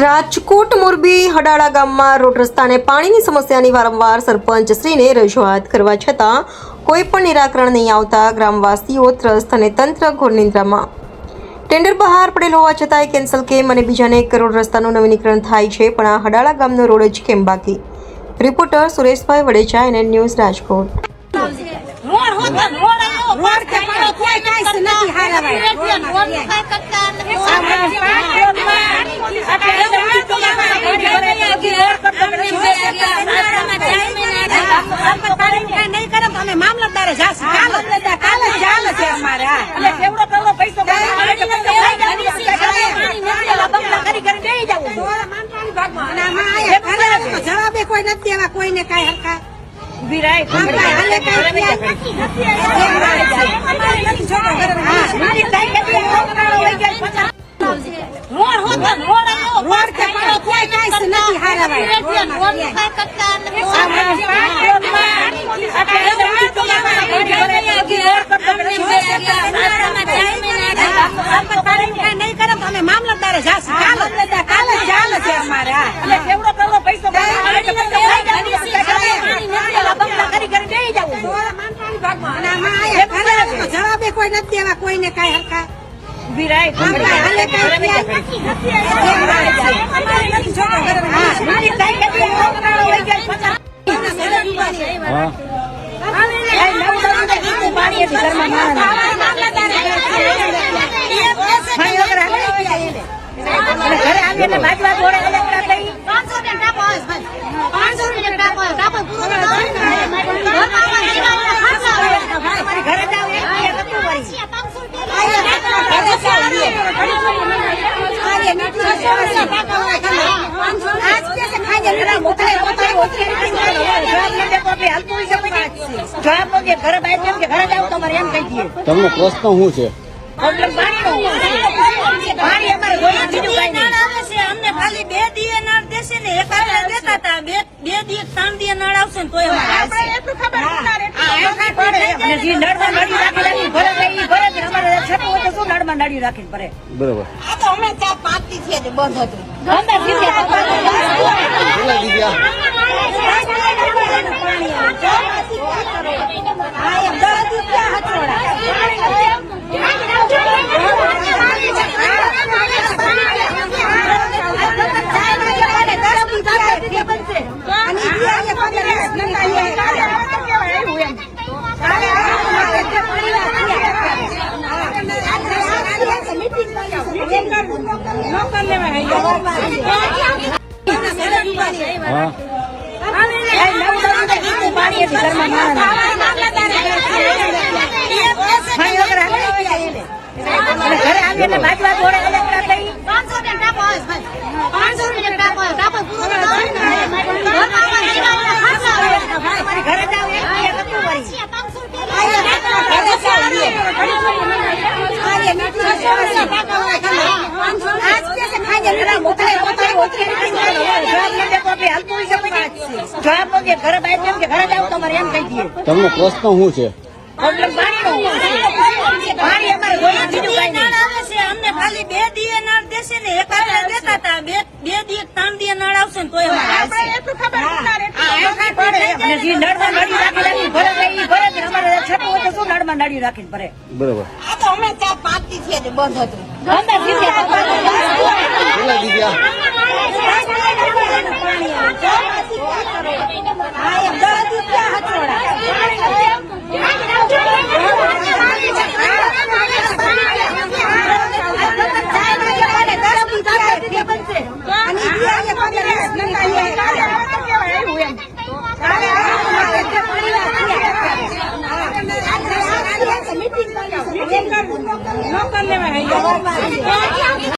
રાજકોટ મોરબી હડાળા ગામમાં રોડ રસ્તાને પાણીની સમસ્યાની વારંવાર સરપંચશ્રીને રજૂઆત કરવા છતાં કોઈ પણ નિરાકરણ નહીં આવતા ગ્રામવાસીઓ ત્રસ્ત અને તંત્ર ઘોર નિંદ્રામાં। ટેન્ડર બહાર પડેલ હોવા છતાંય કેન્સલ કેમ અને બીજાને 1 કરોડ રસ્તાનું નવીનીકરણ થાય છે પણ આ હડાળા ગામનો રોડ જ કેમ બાકી? Reporter Sureshbhai Vadecha, NN news, Rajkot. જવાબે કોઈ નથી દેવા, કોઈને કઈ હરખા મામલતદારે જવાબે કોઈ નથી દેવા, કોઈને કઈ હરખા તમને પ્રશ્ન શું છે? અમને ખાલી 2 દીએ નળ દેશે ને 1 દેતા હતા, 2 દી 3 દીએ નળ આવશે ને તોય એટલું ખબર નડી રાખીને ભરે બરોબર। આ તો અમે 4-5 દી થી બંધ હતું, તમને પ્રશ્ન શું છે? અમને ખાલી 2 દીએ નળ દેશે ને 1 દેતા હતા, 2 દી 3 દીએ નળ આવશે ને તોય એટલું ખબર નડી રાખીને ભરે બરોબર। આ તો અમે 4-5 દી થી બંધ હતું,